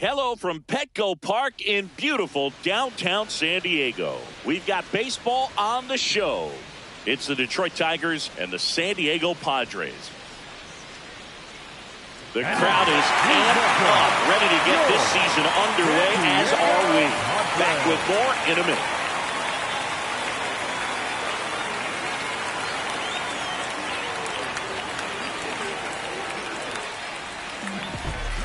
Hello from Petco Park in beautiful downtown San Diego. We've got baseball on the show. It's the Detroit Tigers and the San Diego Padres. The crowd is amped up, ready to get this season underway, as are we. Back with more in a minute.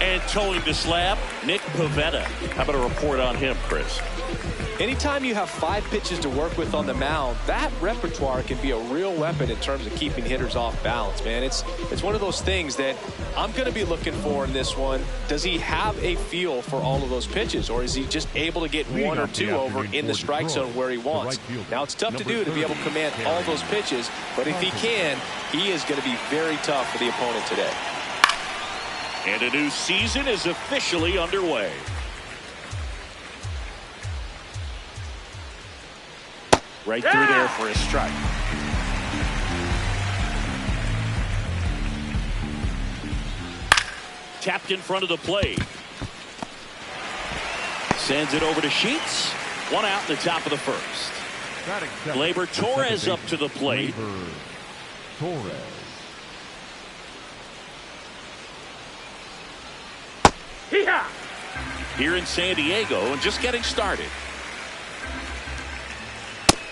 And towing the slab, Nick Pivetta. How about a report on him, Chris? Anytime you have 5 pitches to work with on the mound, that repertoire can be a real weapon in terms of keeping hitters off balance, man. It's one of those things that I'm going to be looking for in this one. Does he have a feel for all of those pitches, or is he just able to get 1 or 2 over in the strike zone where he wants? Now, it's tough to do to be able to command all those pitches, but if he can, he is going to be very tough for the opponent today. And a new season is officially underway. Right through there for a strike. Tapped in front of the plate. Sends it over to Sheets. 1 out in the top of the first. Gleyber Torres up to the plate. Here in San Diego and just getting started.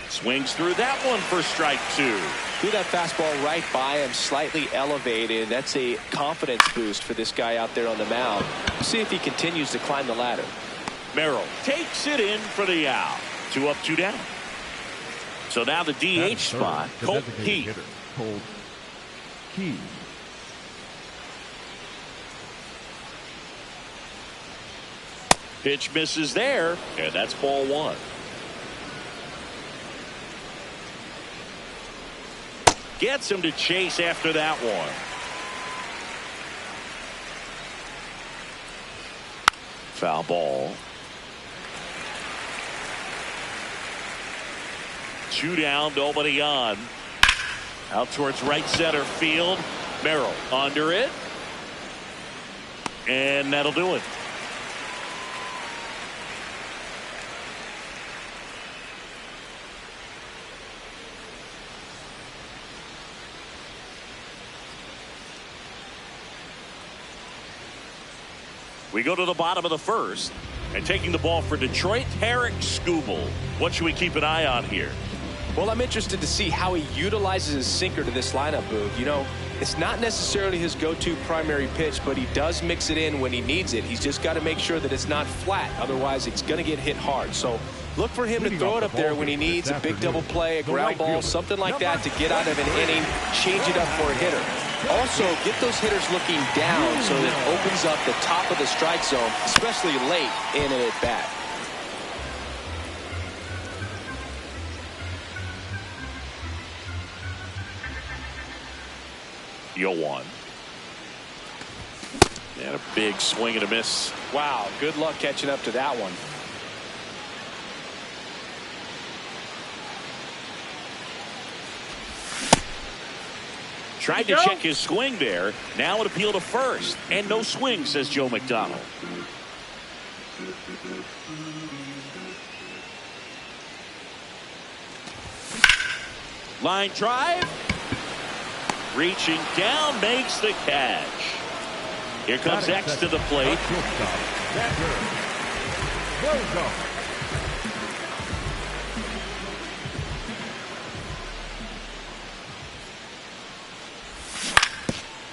Swings through that one for strike 2. Threw that fastball right by him, slightly elevated. That's a confidence boost for this guy out there on the mound. See if he continues to climb the ladder. Merrill takes it in for the out. 2 up, 2 down. So now the DH spot, Colt Key. Pitch misses there, and that's ball 1. Gets him to chase after that one. Foul ball. 2 down, nobody on. Out towards right center field. Merrill under it. And that'll do it. We go to the bottom of the first, and taking the ball for Detroit, Tarik Skubal. What should we keep an eye on here? Well, I'm interested to see how he utilizes his sinker to this lineup, Boog. You know, it's not necessarily his go-to primary pitch, but he does mix it in when he needs it. He's just got to make sure that it's not flat. Otherwise, it's going to get hit hard. So look for him to throw it up there when he needs a big double play, a ground ball, something like that to get out of an inning, change it up for a hitter. Also, get those hitters looking down so that it opens up the top of the strike zone, especially late in an at-bat. Yoan. And a big swing and a miss. Wow, good luck catching up to that one. Tried to check his swing there. Now an appeal to first. And no swing, says Joe McDonald. Line drive. Reaching down, makes the catch. Here comes X to the plate.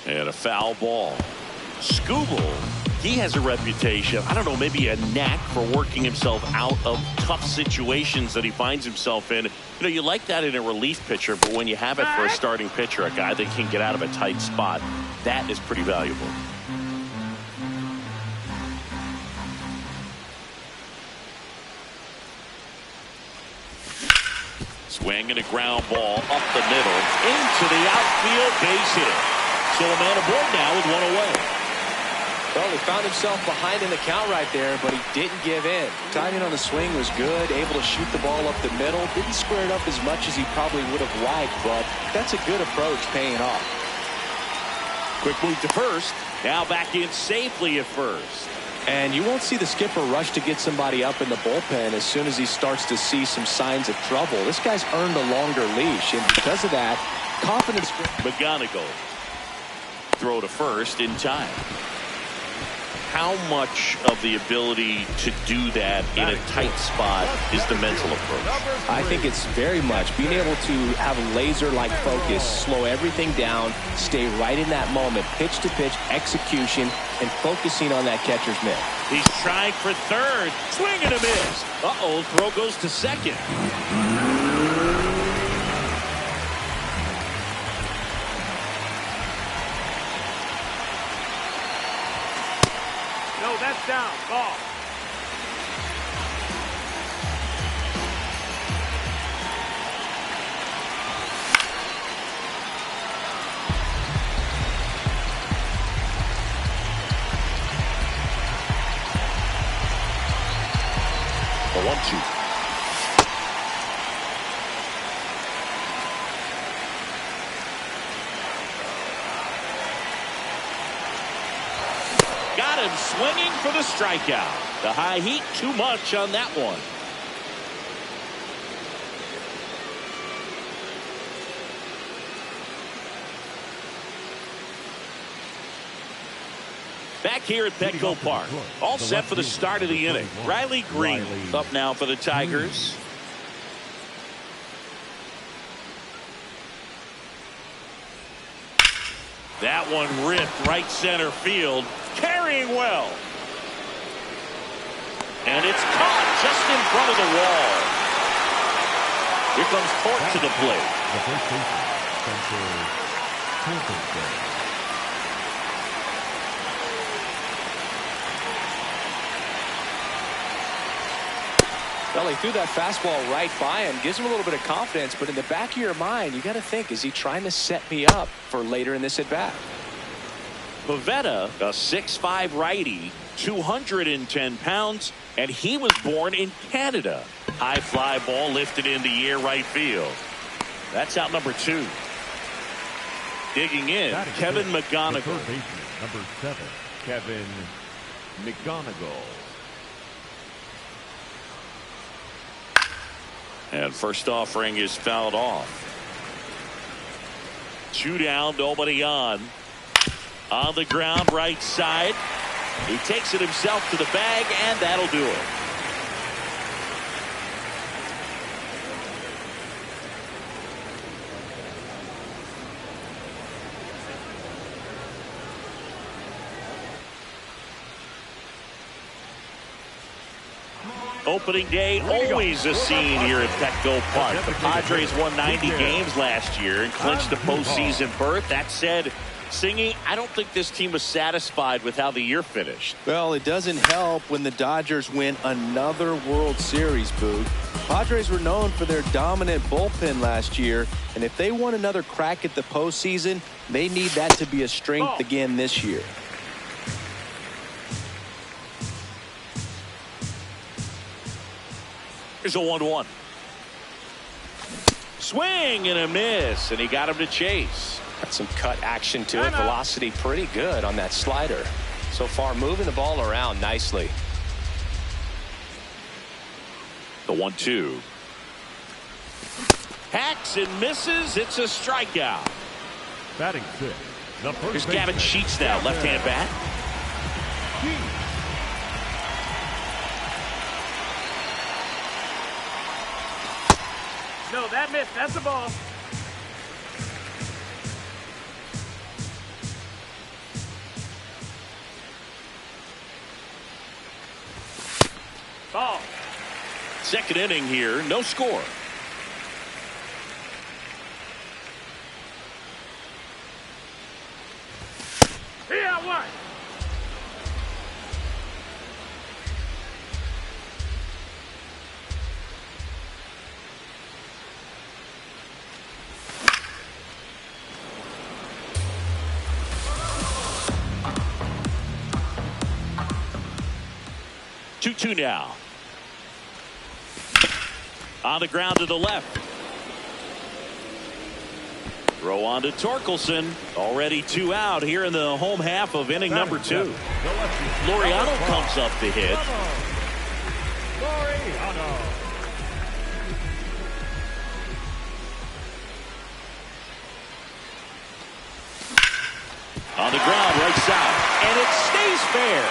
And a foul ball. Skubal, he has a reputation, I don't know, maybe a knack for working himself out of tough situations that he finds himself in. You know, you like that in a relief pitcher, but when you have it for a starting pitcher, a guy that can get out of a tight spot, that is pretty valuable. Swing and a ground ball up the middle into the outfield, base hit. So a man aboard now with 1 away. Well, he found himself behind in the count right there, but he didn't give in. Timing on the swing was good, able to shoot the ball up the middle. Didn't square it up as much as he probably would have liked, but that's a good approach paying off. Quick move to first. Now back in safely at first. And you won't see the skipper rush to get somebody up in the bullpen as soon as he starts to see some signs of trouble. This guy's earned a longer leash, and because of that, confidence. McGonigal throw to first in time. How much of the ability to do that in a tight spot is the mental approach? I think it's very much being able to have a laser-like focus, slow everything down, stay right in that moment, pitch to pitch, execution, and focusing on that catcher's mitt. He's trying for third. Swing and a miss. Uh-oh, throw goes to second. No, that's down. Ball. The 1-2. Got him swinging for the strikeout. The high heat, too much on that one. Back here at Petco Park, all set for the start of the inning. Riley Green up now for the Tigers. That one ripped right center field, carrying well. And it's caught just in front of the wall. Here comes Port to the plate. The first baseman, Spencer. Well, he threw that fastball right by him, gives him a little bit of confidence, but in the back of your mind, you got to think, is he trying to set me up for later in this at-bat? Pivetta, a 6'5" righty, 210 pounds, and he was born in Canada. High fly ball lifted in the air right field. That's out number 2. Digging in, Kevin McGonigal. Number 7, Kevin McGonigal. And first offering is fouled off. 2 down, nobody on. On the ground, right side. He takes it himself to the bag, and that'll do it. Opening day, always a scene here at Petco Park. The Padres won 90 games last year and clinched the postseason berth. That said, Singy, I don't think this team was satisfied with how the year finished. Well, it doesn't help when the Dodgers win another World Series, Boog. Padres were known for their dominant bullpen last year, and if they want another crack at the postseason, they need that to be a strength again this year. Here's a 1-1. Swing and a miss, and he got him to chase. Got some cut action to it. Velocity pretty good on that slider. So far, moving the ball around nicely. The 1-2. Hacks and misses. It's a strikeout. Batting 6. Here's Gavin Sheets now, left-hand bat. No, that missed. That's a ball. Ball. Second inning here, no score. Here, what? Two now. On the ground to the left. Throw on to Torkelson. Already 2 out here in the home half of inning number 2. Laureano comes up to hit. On the ground, right side. And it stays fair.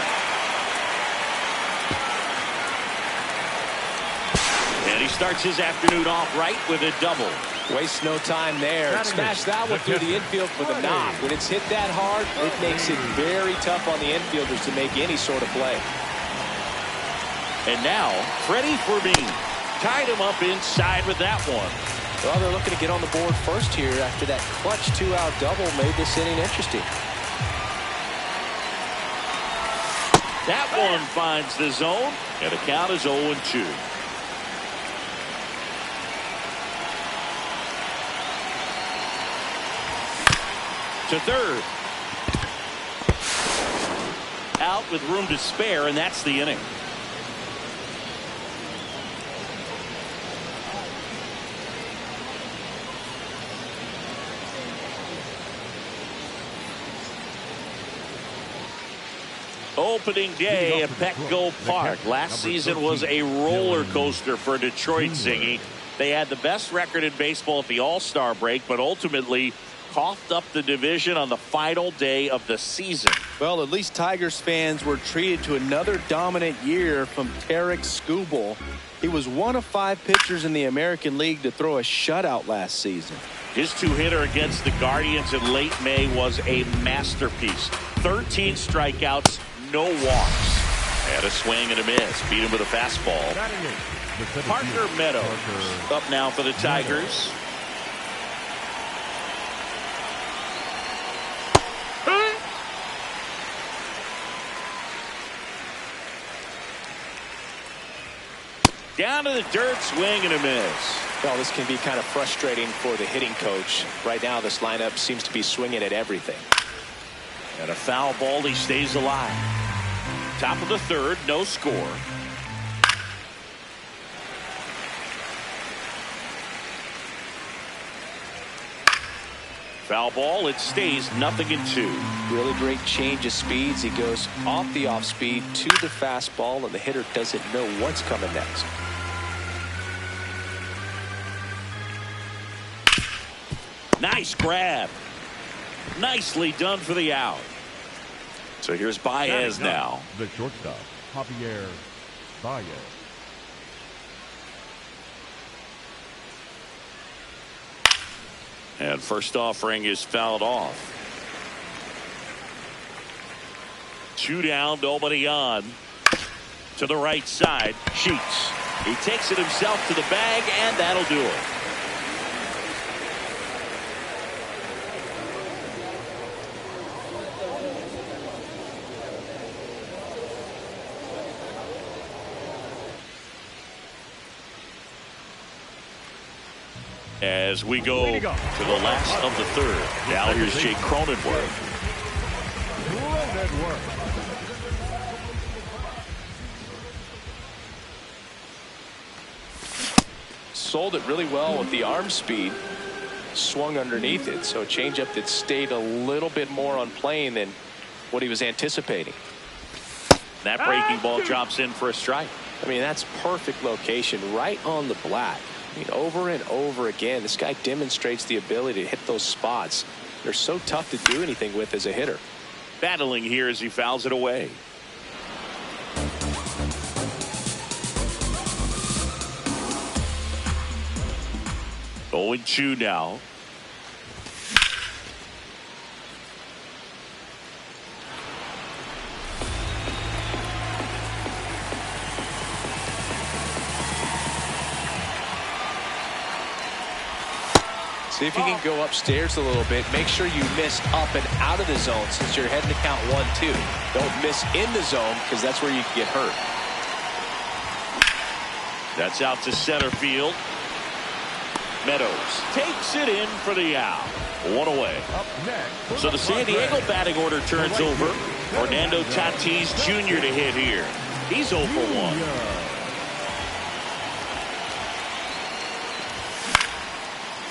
And he starts his afternoon off right with a double. Waste no time there. Smash that one through the infield for the knock. When it's hit that hard, it makes it very tough on the infielders to make any sort of play. And now, Freddie Fermin tied him up inside with that one. Well, they're looking to get on the board first here after that clutch 2-out double made this inning interesting. That one finds the zone, and the count is 0-2. To third. Out with room to spare, and that's the inning. Opening day at Petco Park. Last season was a roller coaster for Detroit, Ziggy. They had the best record in baseball at the All-Star break, but ultimately coughed up the division on the final day of the season. Well, at least Tigers fans were treated to another dominant year from Tarek Skubal. He was one of 5 pitchers in the American League to throw a shutout last season. His 2-hitter against the Guardians in late May was a masterpiece. 13 strikeouts, no walks. And a swing and a miss. Beat him with a fastball. Parker Meadows up now for the Tigers. Down to the dirt, swing and a miss. Well, this can be kind of frustrating for the hitting coach. Right now, this lineup seems to be swinging at everything. And a foul ball, he stays alive. Top of the third, no score. Foul ball, it stays 0-2. Really great change of speeds. He goes off the off speed to the fastball, and the hitter doesn't know what's coming next. Nice grab. Nicely done for the out. So here's Baez now. The shortstop, Javier Baez. And first offering is fouled off. 2 down, nobody on. To the right side, Sheets. He takes it himself to the bag, and that'll do it. As we go to the last of the third. Now here's Jake Cronenworth. Sold it really well with the arm speed. Swung underneath it, so a changeup that stayed a little bit more on plane than what he was anticipating. That breaking ball drops in for a strike. I mean, that's perfect location, right on the black. I mean, over and over again, this guy demonstrates the ability to hit those spots. They're so tough to do anything with as a hitter. Battling here as he fouls it away. Oh, 0-2 now. See if you can go upstairs a little bit. Make sure you miss up and out of the zone since you're heading to count 1-2. Don't miss in the zone because that's where you can get hurt. That's out to center field. Meadows takes it in for the out. 1 away. So the San Diego batting order turns over. Fernando Tatis Jr. to hit here. He's 0 for 1.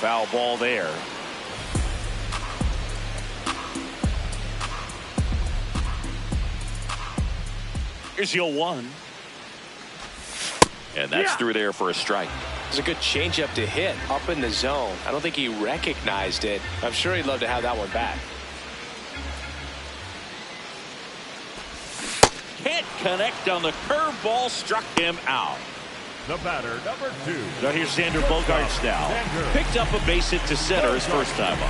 Foul ball there. Here's 0-1. And that's through there for a strike. It's a good changeup to hit up in the zone. I don't think he recognized it. I'm sure he'd love to have that one back. Can't connect on the curveball, struck him out. The batter, number 2. Now here's Xander Bogaerts now. Picked up a base hit to center his first time up.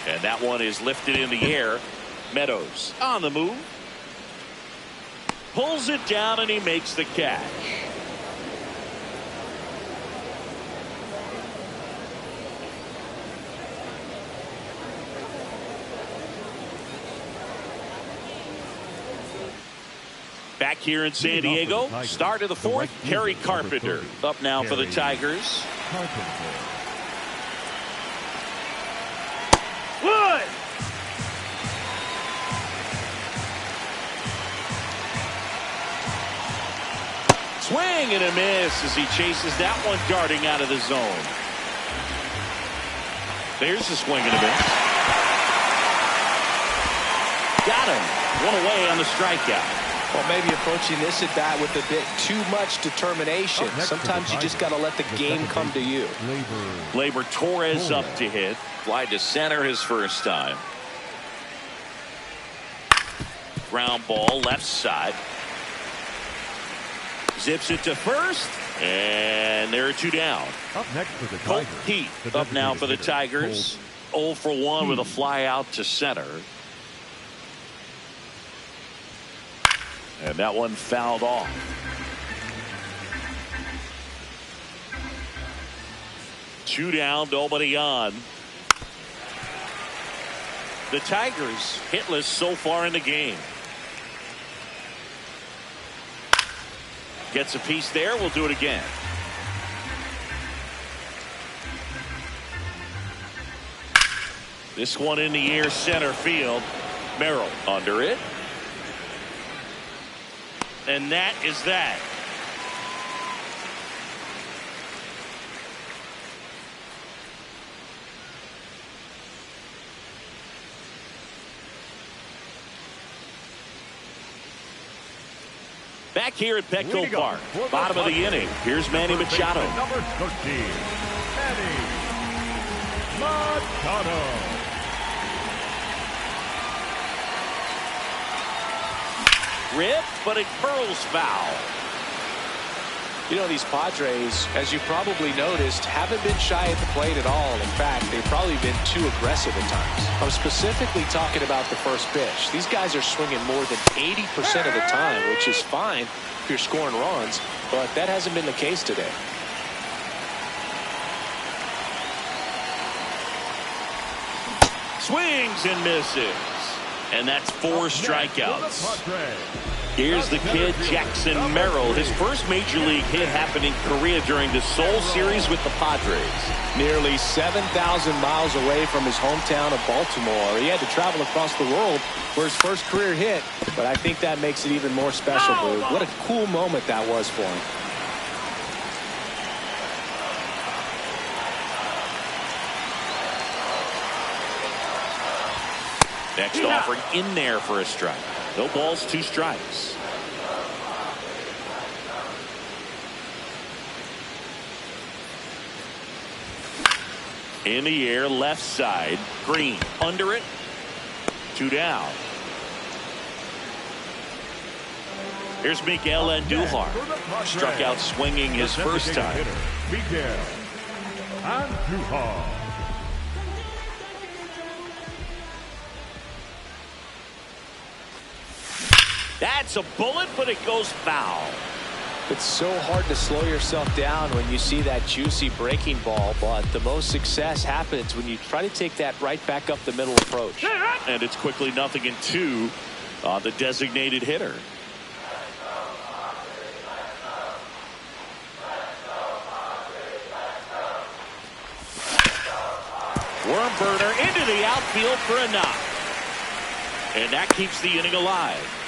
And that one is lifted in the air. Meadows on the move. Pulls it down and he makes the catch. Back here in San Diego, start of the fourth, Harry Carpenter up now for the Tigers. Wood! Swing and a miss as he chases that one darting out of the zone. There's the swing and a miss. Got him. One away on the strikeout. Well, maybe approaching this at bat with a bit too much determination. Sometimes you just got to let the game come to you. Gleyber Torres up to hit. Fly to center his first time. Ground ball left side. Zips it to first. And there are 2 down. Up next for the Colt Tigers. Heath up now for the Tigers. 0 for 1 with a fly out to center. And that one fouled off. Two down, nobody on. The Tigers hitless so far in the game. Gets a piece there. We'll do it again. This one in the air, center field. Merrill under it. And that is that. Back here at Petco Park, bottom of the inning. Here's Manny Machado. Number 13, Manny Machado. Rip, but it curls foul. You know, these Padres, as you probably noticed, haven't been shy at the plate at all. In fact, they've probably been too aggressive at times. I'm specifically talking about the first pitch. These guys are swinging more than 80% of the time, which is fine if you're scoring runs, but that hasn't been the case today. Swings and misses. And that's 4 strikeouts. Here's the kid, Jackson Merrill. His first major league hit happened in Korea during the Seoul series with the Padres. Nearly 7,000 miles away from his hometown of Baltimore. He had to travel across the world for his first career hit, but I think that makes it even more special, Boo. What a cool moment that was for him. Next offering in there for a strike. No balls, 2 strikes. In the air, left side. Green under it. 2 down. Here's Miguel Andujar. Struck out swinging his first time. Miguel Andujar. That's a bullet, but it goes foul. It's so hard to slow yourself down when you see that juicy breaking ball, but the most success happens when you try to take that right back up the middle approach. And it's quickly 0-2 on the designated hitter. Worm burner into the outfield for a knock. And that keeps the inning alive.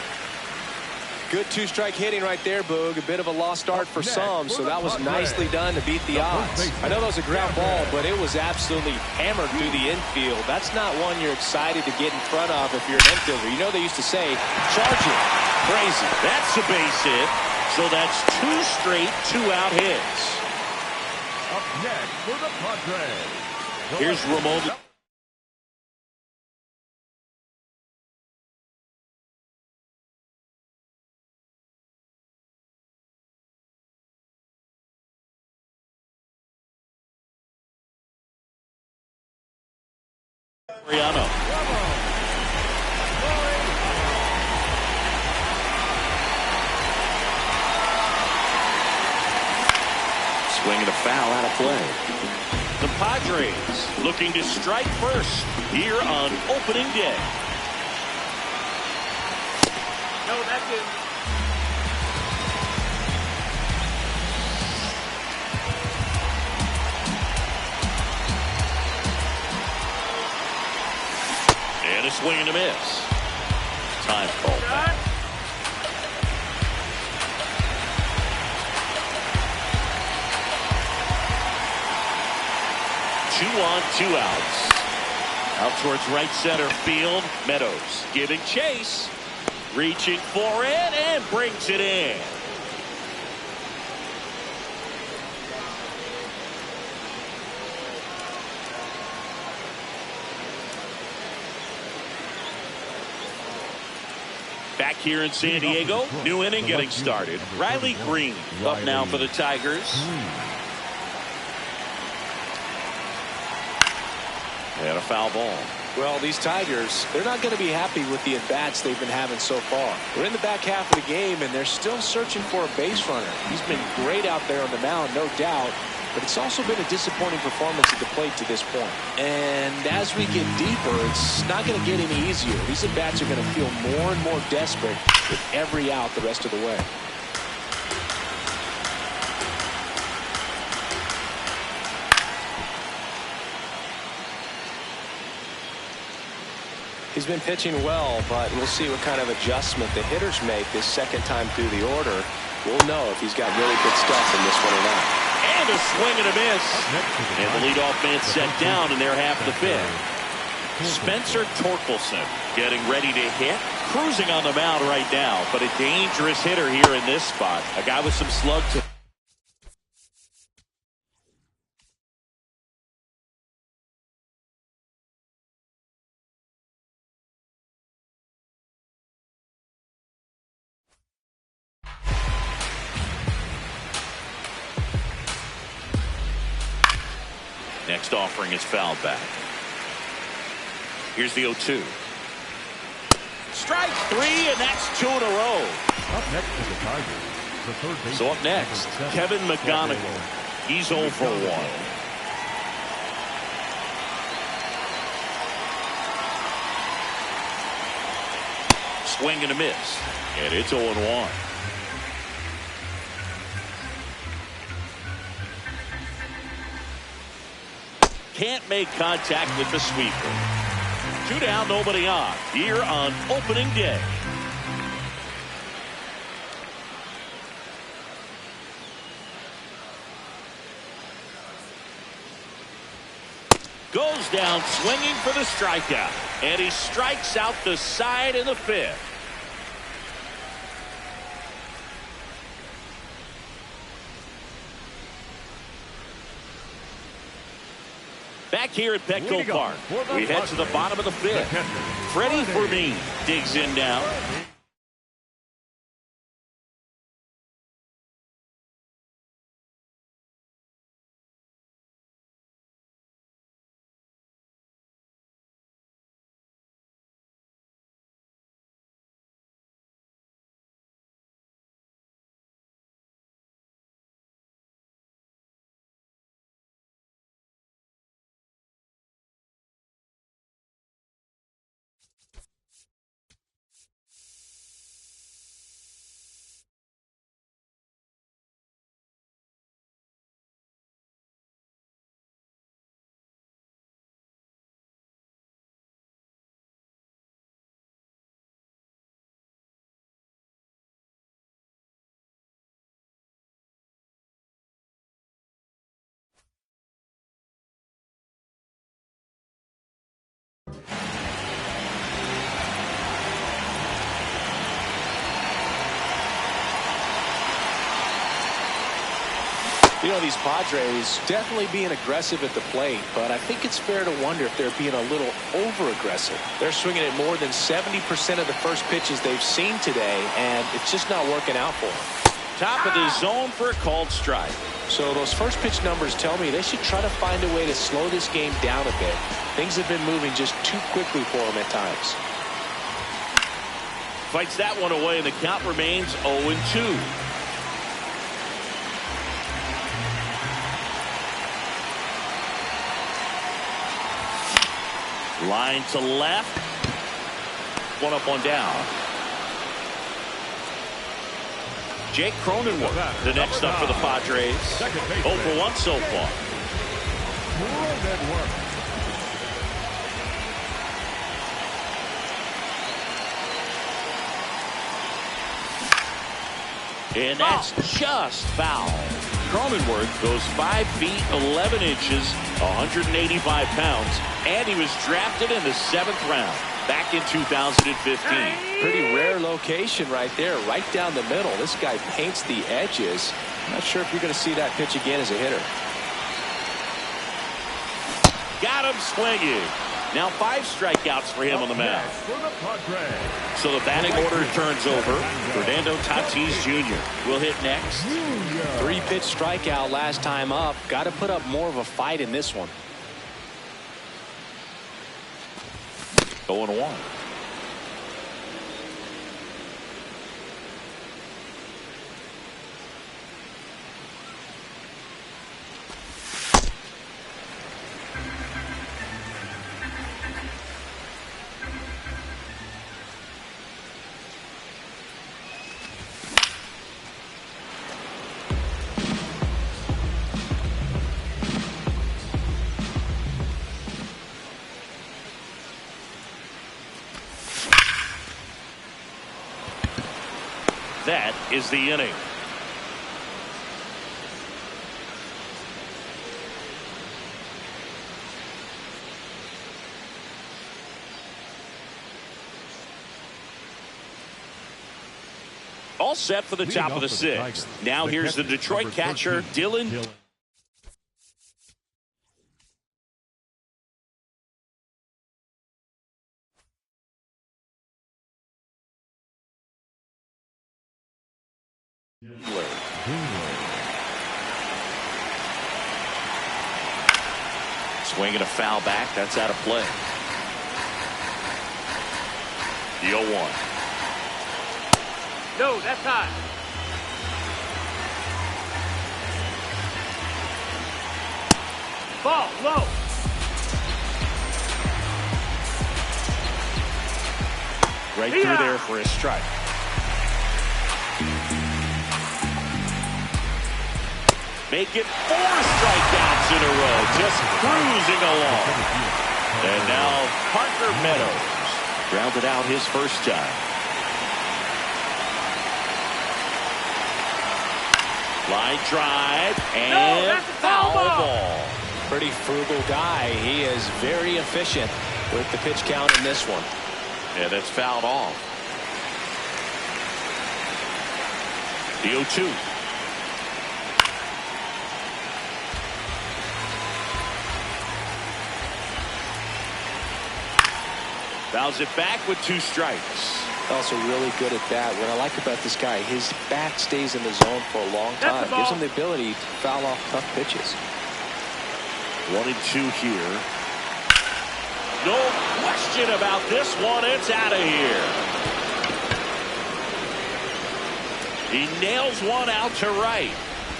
Good two-strike hitting right there, Boog. A bit of a lost start for some, so that was nicely done to beat the odds. I know that was a ground ball, but it was absolutely hammered through the infield. That's not one you're excited to get in front of if you're an infielder. You know they used to say, charge it. Crazy. That's a base hit. So that's 2 straight 2-out hits. Up next for the Padres. Here's Ramon. Swinging a foul out of play. The Padres looking to strike first here on opening day. No, that's it. And a swing and a miss. Time call back. 2 on, 2 outs. Out towards right center field. Meadows giving chase. Reaching for it and brings it in. Back here in San Diego, new inning getting started. Riley Green up now for the Tigers. And a foul ball. Well, these Tigers, they're not going to be happy with the at-bats they've been having so far. We're in the back half of the game, and they're still searching for a base runner. He's been great out there on the mound, no doubt, but it's also been a disappointing performance at the plate to this point. And as we get deeper, it's not going to get any easier. These at-bats are going to feel more and more desperate with every out the rest of the way. He's been pitching well, but we'll see what kind of adjustment the hitters make this second time through the order. We'll know if he's got really good stuff in this one or not. And a swing and a miss. And the leadoff man set down in their half of the fifth. Spencer Torkelson getting ready to hit. Cruising on the mound right now, but a dangerous hitter here in this spot. A guy with some slug to... Next offering is fouled back. Here's the 0-2. Strike 3, and that's 2 in a row. Up next is the Tigers. The third baseman. So up next, Kevin McGonigal. He's 0 for 1. Swing and a miss. And it's 0-1. Can't make contact with the sweeper. 2 down, nobody on. Here on opening day. Goes down swinging for the strikeout. And he strikes out the side in the fifth. Back here at Petco Park, we head to the bottom of the fifth. Freddie Fermin digs in now. You know, these Padres definitely being aggressive at the plate, but I think it's fair to wonder if they're being a little over-aggressive. They're swinging at more than 70% of the first pitches they've seen today, and it's just not working out for them. Top of the zone for a called strike. So those first pitch numbers tell me they should try to find a way to slow this game down a bit. Things have been moving just too quickly for them at times. Fights that one away, and the count remains 0-2. Line to left. One up, one down. Jake Cronenworth, the next up for the Padres. 0 for 1 so far. And that's just foul. Cronenworth goes 5 feet 11 inches, 185 pounds, and he was drafted in the 7th round back in 2015. Pretty rare location right there, right down the middle. This guy paints the edges. I'm not sure if you're going to see that pitch again as a hitter. Got him swinging. Now 5 strikeouts for him on the mound. So the batting order turns over. Fernando Tatis Jr. will hit next. 3-pitch strikeout last time up. Got to put up more of a fight in this one. 0-1. That is the inning. All set for the top of the 6th. Now here's the Detroit catcher, Dylan. Swinging a foul back. That's out of play. The 0-1. No, that's high. Ball low. Right through there for a strike. Make it 4 strikeouts in a row, just cruising along. And now Parker Meadows grounded out his first time. Line drive and foul ball. Pretty frugal guy. He is very efficient with the pitch count in this one. Yeah, that's fouled off. The 0-2. Fouls it back with 2 strikes. Also really good at that. What I like about this guy, his bat stays in the zone for a long time. Gives him the ability to foul off tough pitches. 1-2 here. No question about this one. It's out of here. He nails one out to right.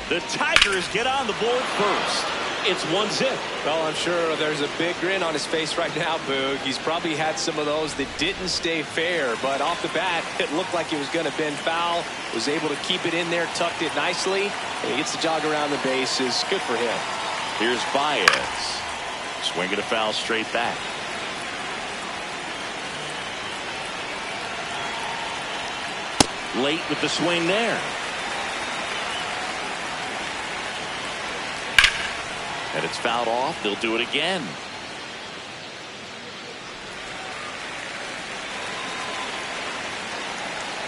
The Tigers get on the board first. It's 1-0. Well, I'm sure there's a big grin on his face right now, Boog. He's probably had some of those that didn't stay fair, but off the bat, it looked like it was going to bend foul. Was able to keep it in there, tucked it nicely, and he gets the jog around the bases. Good for him. Here's Baez. Swinging a foul straight back. Late with the swing there. And it's fouled off. They'll do it again.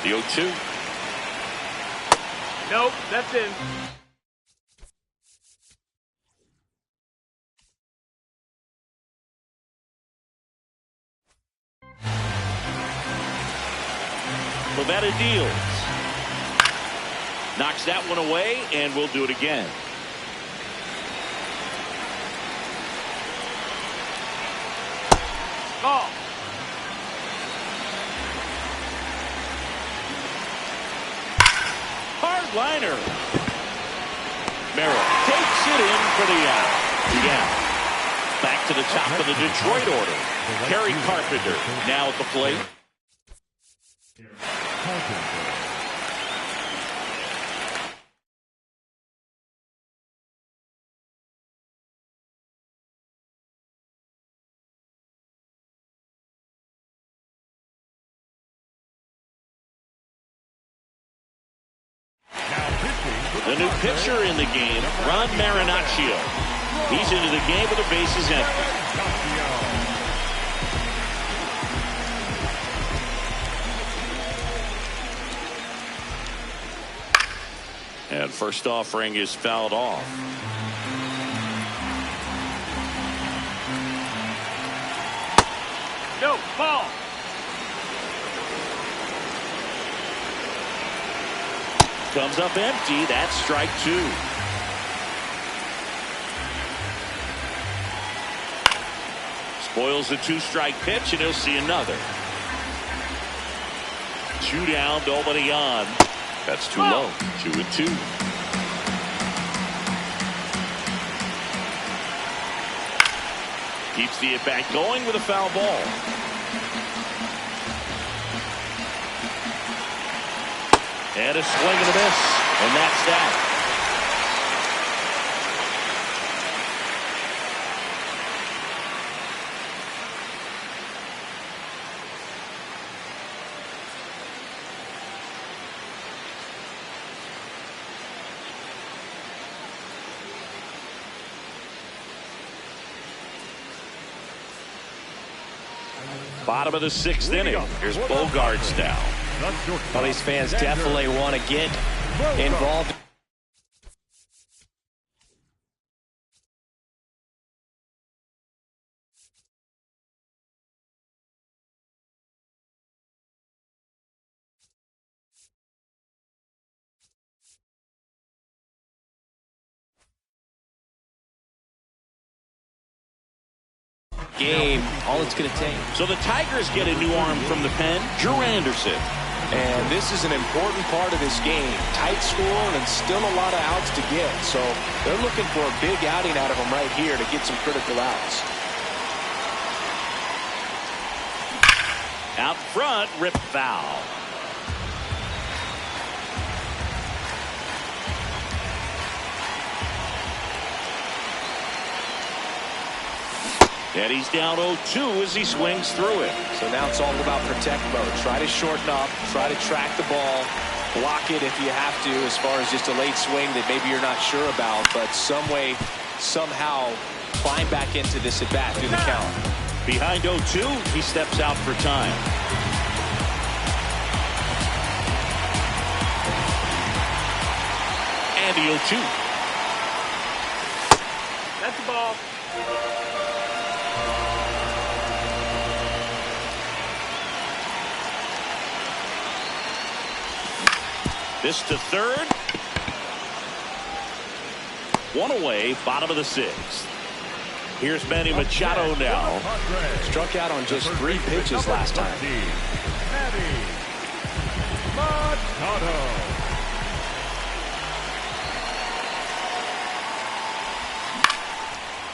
The 0-2. Nope, that's in. Pavetta deals. Knocks that one away, and we'll do it again. Ball. Hard liner. Merrill takes it in for the out. Yeah. Back to the top of the Detroit order. Kerry Carpenter now at the plate. The new pitcher in the game, Ron Marinaccio. He's into the game with the bases empty. And first offering is fouled off. No, ball. Comes up empty. That's strike two. Spoils the two-strike pitch, and he'll see another. 2 down, nobody on. That's too low. 2-2. Keeps the at-bat going with a foul ball. And a swing and a miss. And that's that. Bottom of the 6th inning. Here's Bogarts now. Well, these fans definitely want to get involved. Game, all it's going to take. So the Tigers get a new arm from the pen, Drew Anderson. And this is an important part of this game. Tight score and still a lot of outs to get. So they're looking for a big outing out of him right here to get some critical outs. Out front, rip foul. And he's down 0-2 as he swings through it. So now it's all about protect mode. Try to shorten up, try to track the ball, block it if you have to, as far as just a late swing that maybe you're not sure about, but some way, somehow climb back into this at bat through the count. Behind 0-2, he steps out for time. And the 0-2. That's the ball. This to third. One away, bottom of the 6th. Here's Manny Machado now. Struck out on just 3 pitches last time.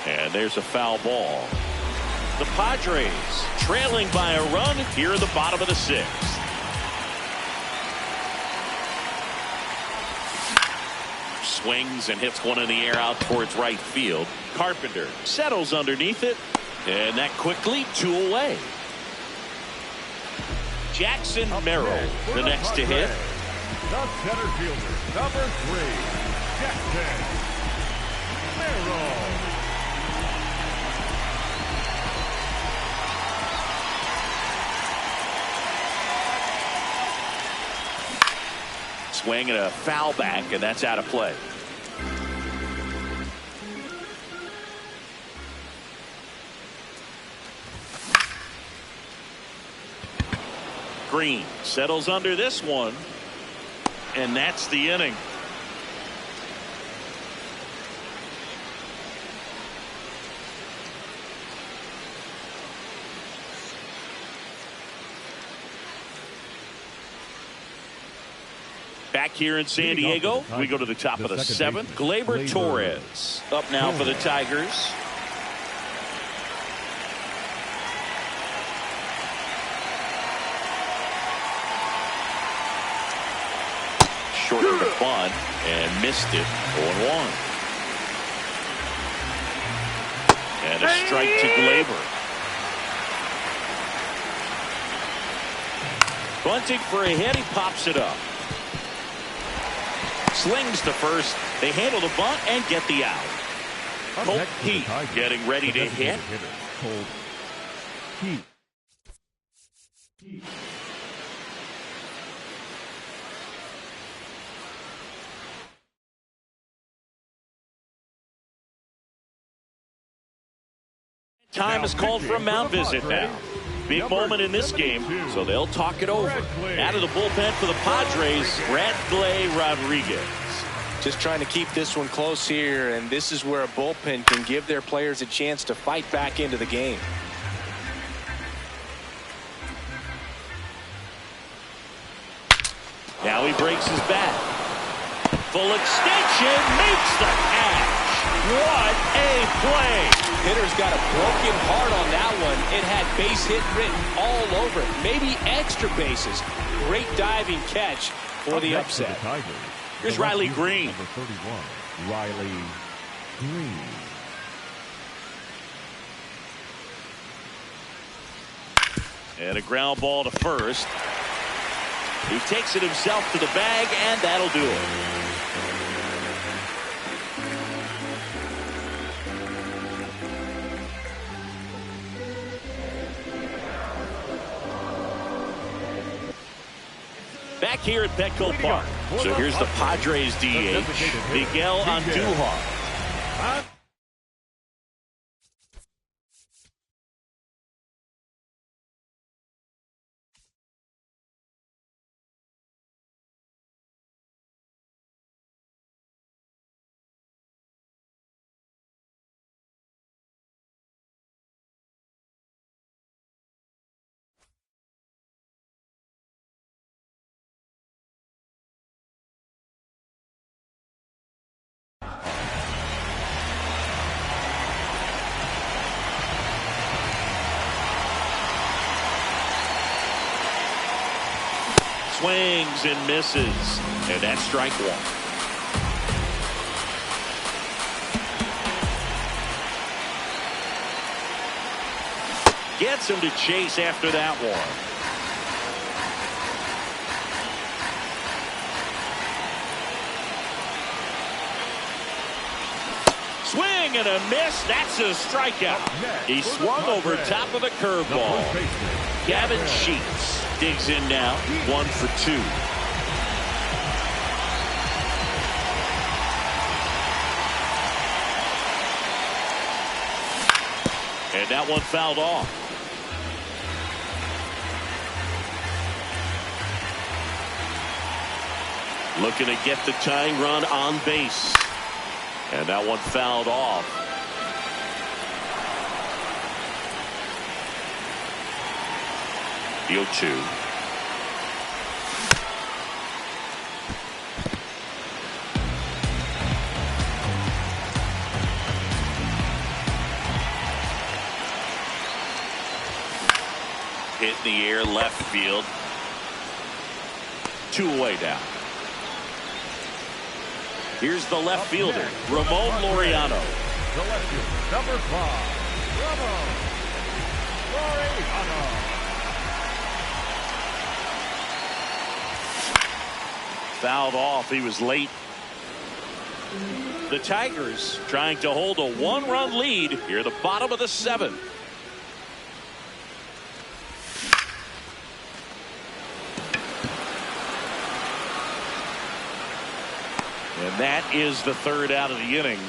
And there's a foul ball. The Padres trailing by a run here at the bottom of the 6th. Swings and hits one in the air out towards right field. Carpenter settles underneath it, and that quickly 2 away. Jackson Merrill, the next to hit. The center fielder, number 3, Jackson Merrill. Swing and a foul back, and that's out of play. Green settles under this one, and that's the inning. Back here in San Diego, we go to the top of the seventh. Gleyber Torres up now for the Tigers. Short of the bunt and missed it. 0-1. And a strike to Gleyber. Bunting for a hit. He pops it up. Slings to first. They handle the bunt and get the out. Colt Heat getting ready to hit. Colt Heat. Time is called for a mound visit now. Big moment in this game, so they'll talk it over. Out of the bullpen for the Padres, Bradley Rodriguez. Just trying to keep this one close here, and this is where a bullpen can give their players a chance to fight back into the game. Now he breaks his bat. Full extension, makes the catch. What a play. Hitter's got a broken heart on that one. It had base hit written all over it. Maybe extra bases. Great diving catch for the upset. Here's Riley Green. Number 31, Riley Green. And a ground ball to first. He takes it himself to the bag, and that'll do it. Back here at Petco Park. So here's the Padres DH, Miguel Andujar. Swings and misses, and that's strike one. Gets him to chase after that one. Swing and a miss. That's a strikeout. He swung over top of the curveball. Gavin Sheets digs in now, 1 for 2. And that one fouled off. Looking to get the tying run on base. And that one fouled off. The 0-2. Hit in the air, left field. 2 away now. Here's the left fielder, Ramon Laureano. The left fielder, number 5, Ramon Laureano. Fouled off. He was late. The Tigers trying to hold a 1-run lead here at the bottom of the 7th. And that is the 3rd out of the inning.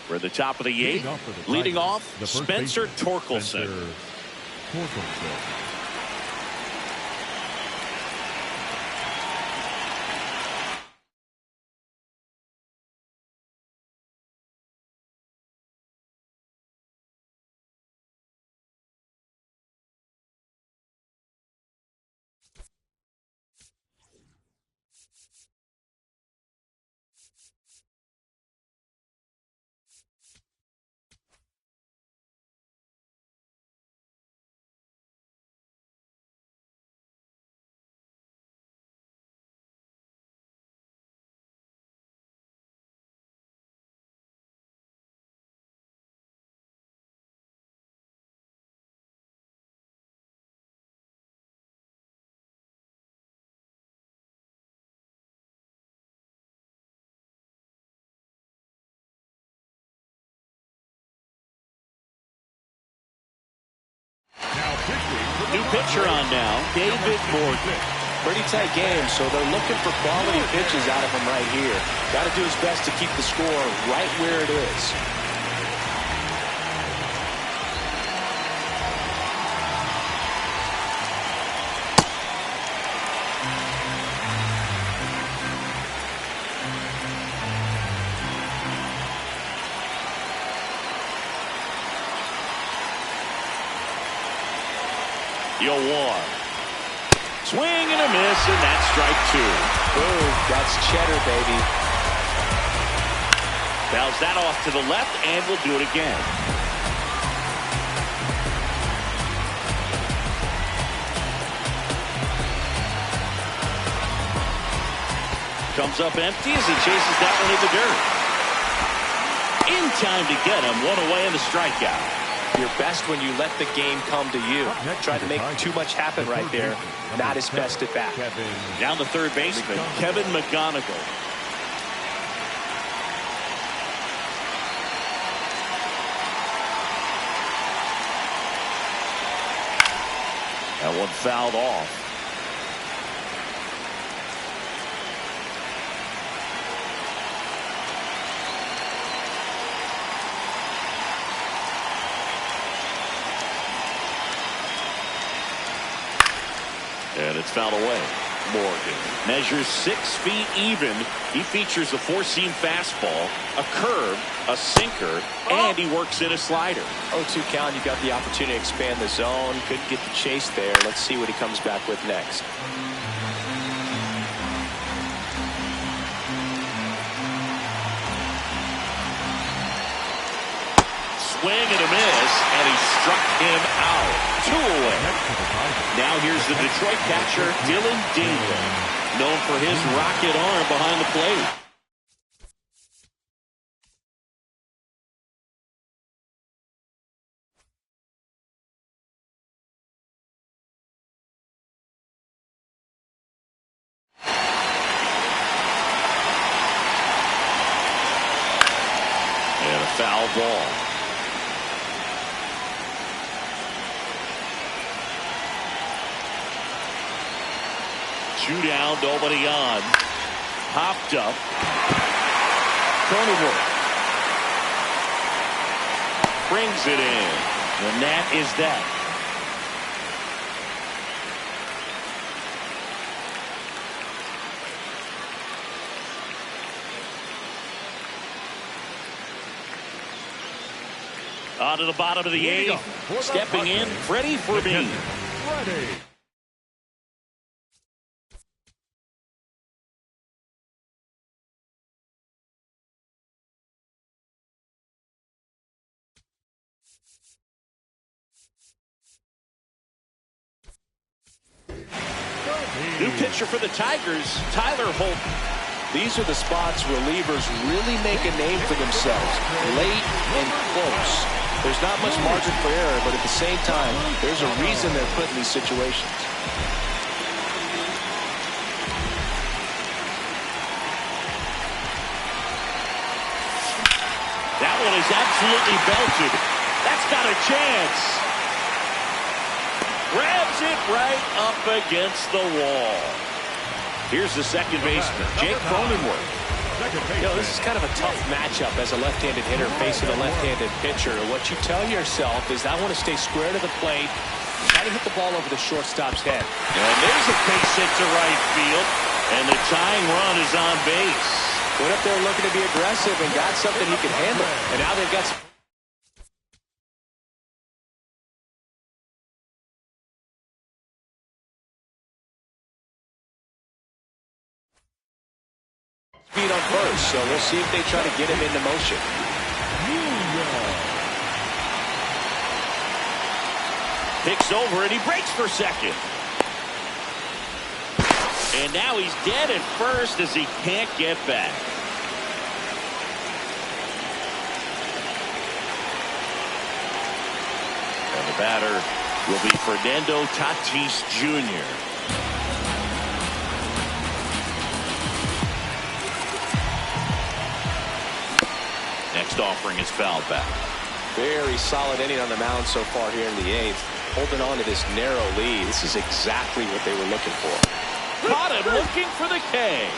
We're at the top of the eighth. Leading off, Spencer Torkelson. New pitcher on now, David Morgan. Pretty tight game, so they're looking for quality pitches out of him right here. Got to do his best to keep the score right where it is. You'll one. Swing and a miss, and that's strike two. Boom, that's cheddar, baby. Fouls that off to the left, and we'll do it again. Comes up empty as he chases that one in the dirt. In time to get him, one away in the strikeout. Your best when you let the game come to you. Try to make too much happen right there. Not his best at bat. Down the third baseman, Kevin McGonigal. That one fouled off. And it's fouled away. Morgan measures 6 feet even. He features a four-seam fastball, a curve, a sinker, and he works in a slider. 0-2 count. You got the opportunity to expand the zone. Couldn't get the chase there. Let's see what he comes back with next. Swing and a miss, and he struck him out. 2 away. Now here's the Detroit catcher, Dylan Dingle, known for his rocket arm behind the plate. And a foul ball. Two down, nobody on. Hopped up. Cronenworth brings it in. And that is that. On to the bottom of the eighth. Stepping in, Freddie Fermin. New pitcher for the Tigers, Tyler Holt. These are the spots relievers really make a name for themselves, late and close. There's not much margin for error, but at the same time, there's a reason they're put in these situations. That one is absolutely belted. That's got a chance. Grabs it right up against the wall. Here's the second baseman, Jake Cronenworth. You know, this is kind of a tough matchup as a left-handed hitter facing a left-handed pitcher. What you tell yourself is, I want to stay square to the plate, try to hit the ball over the shortstop's head. And there's a base hit to right field, and the tying run is on base. Went up there looking to be aggressive and got something he could handle. And now they've got some speed on first, so we'll see if they try to get him into motion. Picks over and he breaks for second. And now he's dead at first as he can't get back. And the batter will be Fernando Tatis Jr. Next offering is fouled back. Very solid inning on the mound so far here in the eighth. Holding on to this narrow lead. This is exactly what they were looking for. Caught him looking for the K.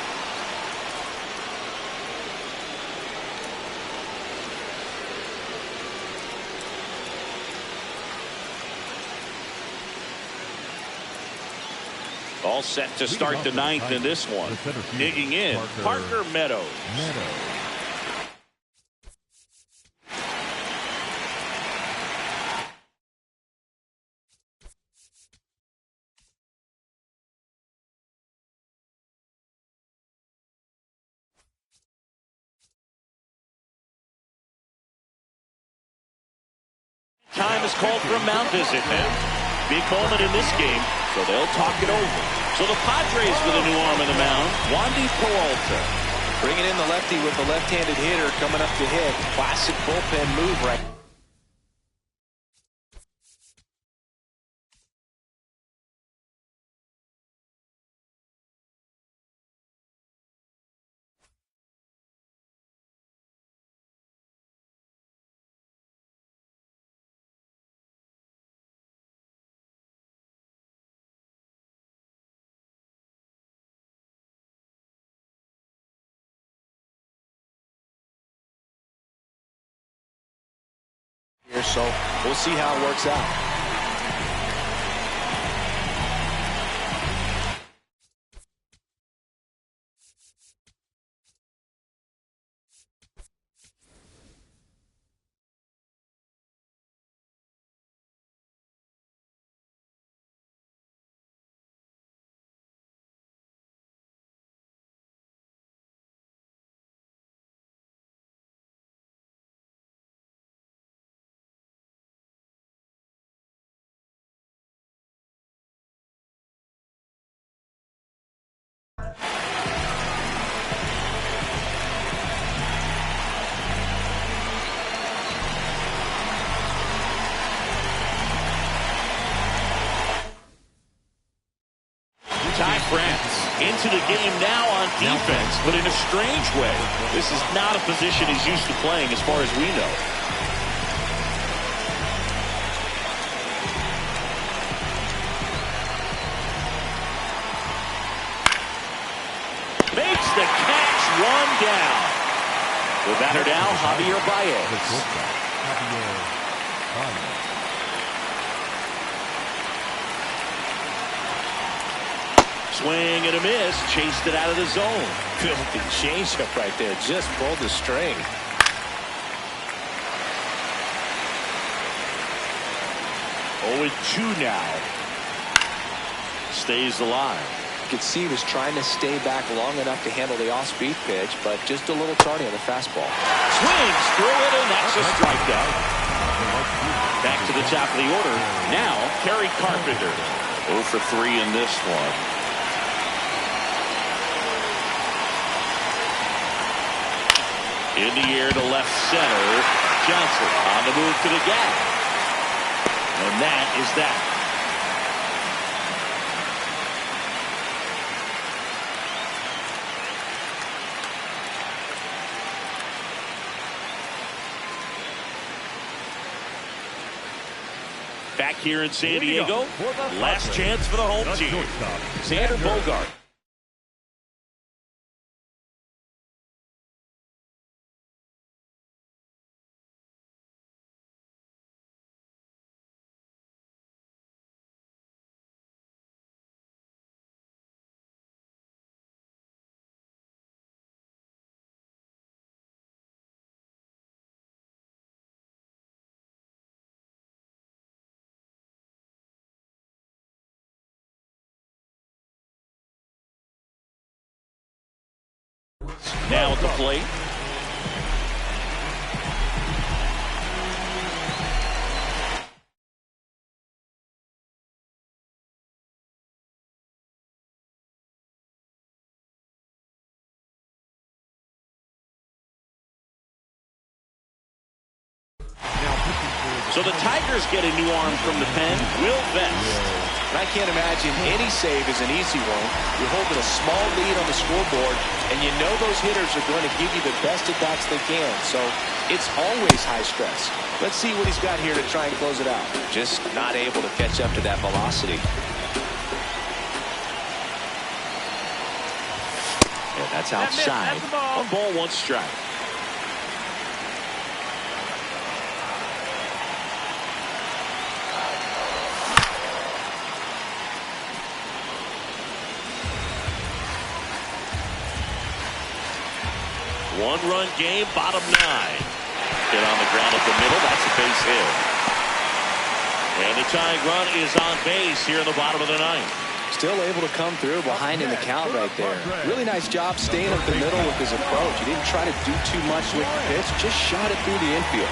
All set to start the ninth in this one. Digging in, Parker Meadows. Time is called for a mound visit now. Big moment in this game, so they'll talk it over. So the Padres with a new arm in the mound, Wandy Peralta. Bringing in the lefty with the left-handed hitter coming up to hit. Classic bullpen move right. Here, so we'll see how it works out. Ty France into the game now on defense, but in a strange way. This is not a position he's used to playing as far as we know. Makes the catch, one down. The batter now, Javier Baez. Swing and a miss, chased it out of the zone. Filthy changeup right there, just pulled the string. Oh, 2 now. Stays alive. You could see he was trying to stay back long enough to handle the off-speed pitch, but just a little tardy on the fastball. Swings through it, and that's a strikeout. Back to the top of the order. Now, Kerry Carpenter. 0 for 3 in this one. In the air to left center. Johnson on the move to the gap. And that is that. Back here in San Diego, last chance for the home team. Xander Bogart. now at the plate. So the Tigers get a new arm from the pen, Will Vest. And I can't imagine any save is an easy one. You're holding a small lead on the scoreboard, and you know those hitters are going to give you the best at-bats they can. So it's always high stress. Let's see what he's got here to try and close it out. Just not able to catch up to that velocity. And that's outside. One ball, one strike. One-run game, bottom 9. Hit on the ground up the middle. That's a base hit. And the tying run is on base here in the bottom of the 9th. Still able to come through behind in the count right there. Really nice job staying up the middle with his approach. He didn't try to do too much with the pitch. Just shot it through the infield.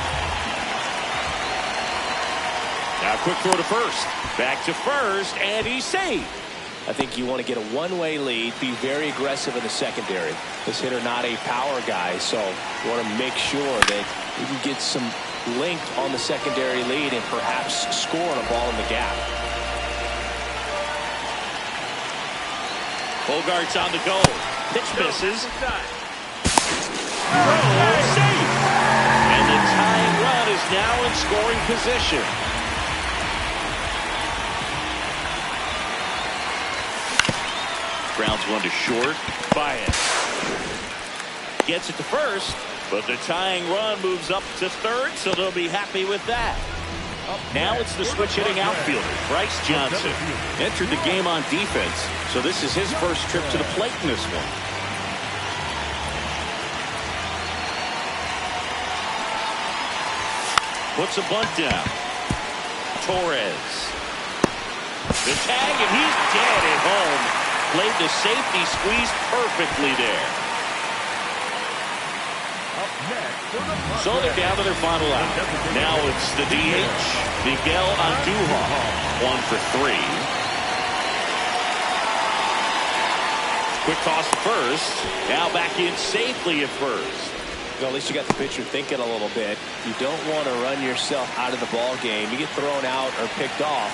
Now quick throw to first. Back to first, and he's safe. I think you want to get a one-way lead, be very aggressive in the secondary. This hitter not a power guy, so you want to make sure that you can get some length on the secondary lead and perhaps score on a ball in the gap. Bogart's on the go. Pitch misses. Safe. And the tying run is now in scoring position. Grounds one to short. Baez gets it to first, but the tying run moves up to third, so they'll be happy with that. Now it's the switch-hitting outfielder, Bryce Johnson. Entered the game on defense, so this is his first trip to the plate in this one. Puts a bunt down. Torres. The tag, and he's dead at home. Played the safety squeeze perfectly there. So they're down to their final out. Now it's the DH, Miguel Andujar, 1 for 3. Quick toss to first. Now back in safely at first. Well, at least you got the pitcher thinking a little bit. You don't want to run yourself out of the ball game. You get thrown out or picked off,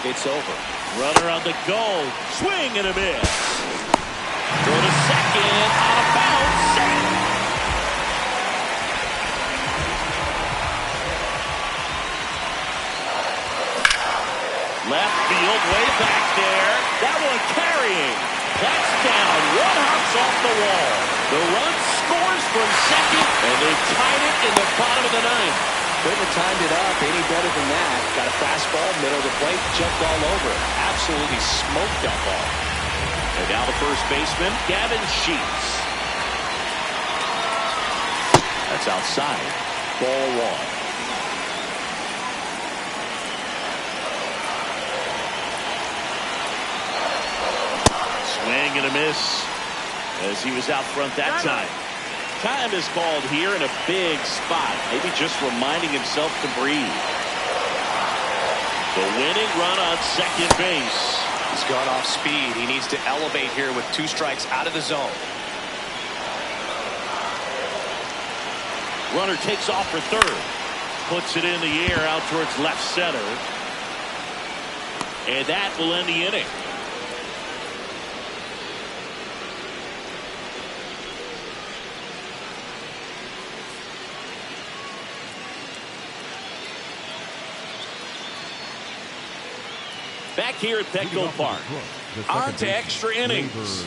it's over. Runner on the go. Swing and a miss. Throw to second. Out of bounds. Safe. Left field way back there. That one carrying. That's down. One hops off the wall. The run scores from second, and they tied it in the bottom of the 9th. Couldn't have timed it up any better than that. Got a fastball, middle of the plate, jumped all over it. Absolutely smoked that ball. And now the first baseman, Gavin Sheets. That's outside. Ball 1. Swing and a miss as he was out front that time. Time is called here in a big spot. Maybe just reminding himself to breathe. The winning run on second base. He's gone off speed. He needs to elevate here with 2 strikes out of the zone. Runner takes off for third. Puts it in the air out towards left center. And that will end the inning. Back here at Petco Park. On to extra innings.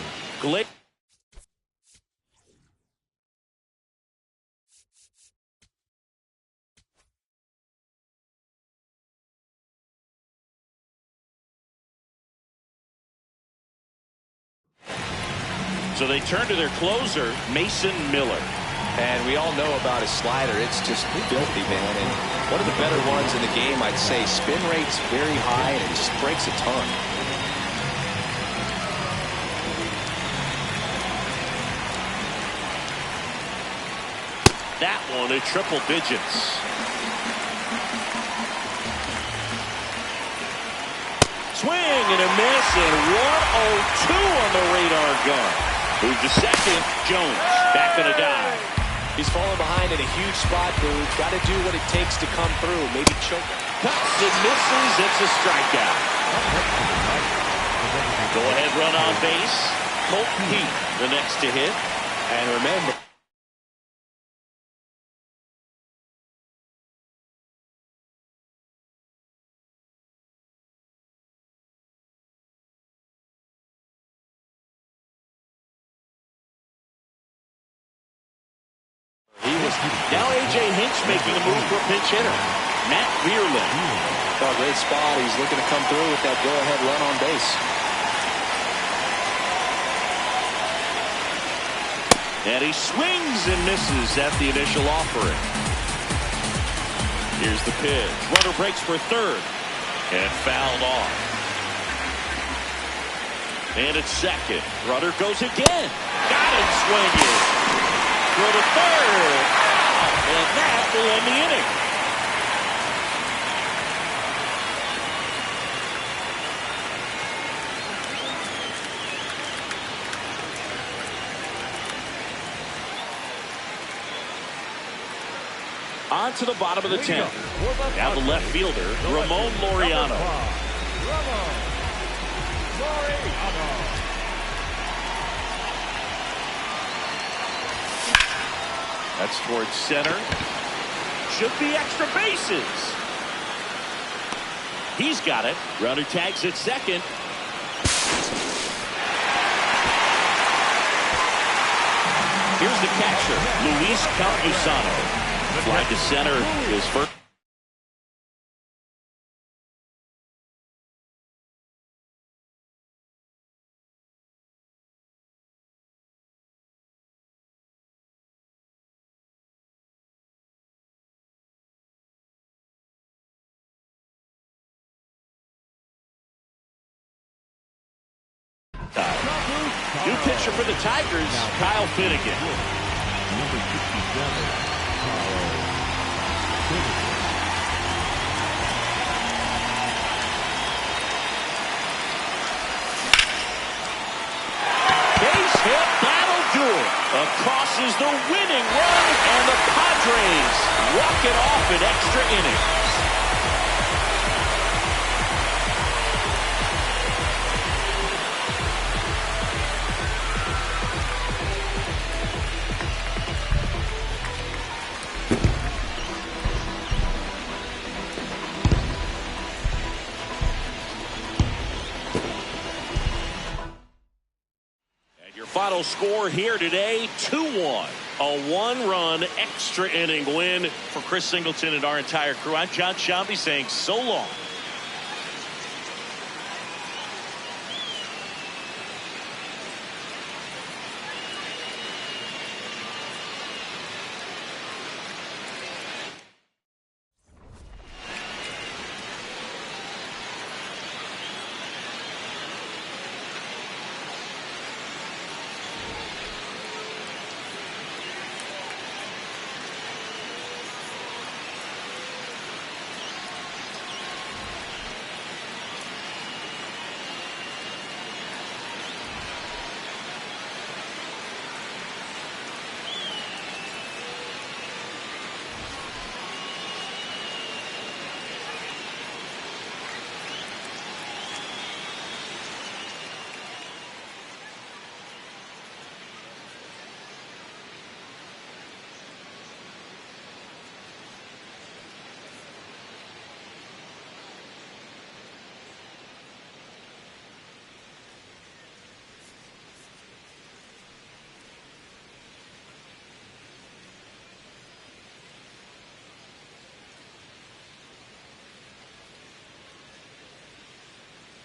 So they turn to their closer, Mason Miller. And we all know about his slider. It's just filthy, man. And one of the better ones in the game, I'd say. Spin rate's very high, and it just breaks a ton. that one at triple digits. Swing and a miss, and 102 on the radar gun. Move to second. Jones back on a dive. He's falling behind in a huge spot, Boog. Got to do what it takes to come through. Maybe choke. Cuts and misses. It's a strikeout. Go ahead run on base. Colton Heath the next to hit. And remember, now A.J. Hinch making a move for a pinch hitter. Matt Beerland. oh, great spot. He's looking to come through with that go-ahead run on base. And he swings and misses at the initial offering. Here's the pitch. Runner breaks for third. And fouled off. And at second. Runner goes again. Got it swinging. Throw to third. And that will end the inning. On to the bottom of the 10th. Now the left fielder, Ramon Laureano. That's towards center. Should be extra bases. He's got it. Runner tags at second. Here's the catcher, Luis Campusano. Fly to center is first. New pitcher for the Tigers, Kyle Finnegan. Number 67. Base hit, that'll do it. Across is the winning run, and the Padres walk it off in extra innings. Final score here today, 2-1. A one-run extra inning win for Chris Singleton and our entire crew. I'm John Shambi saying so long.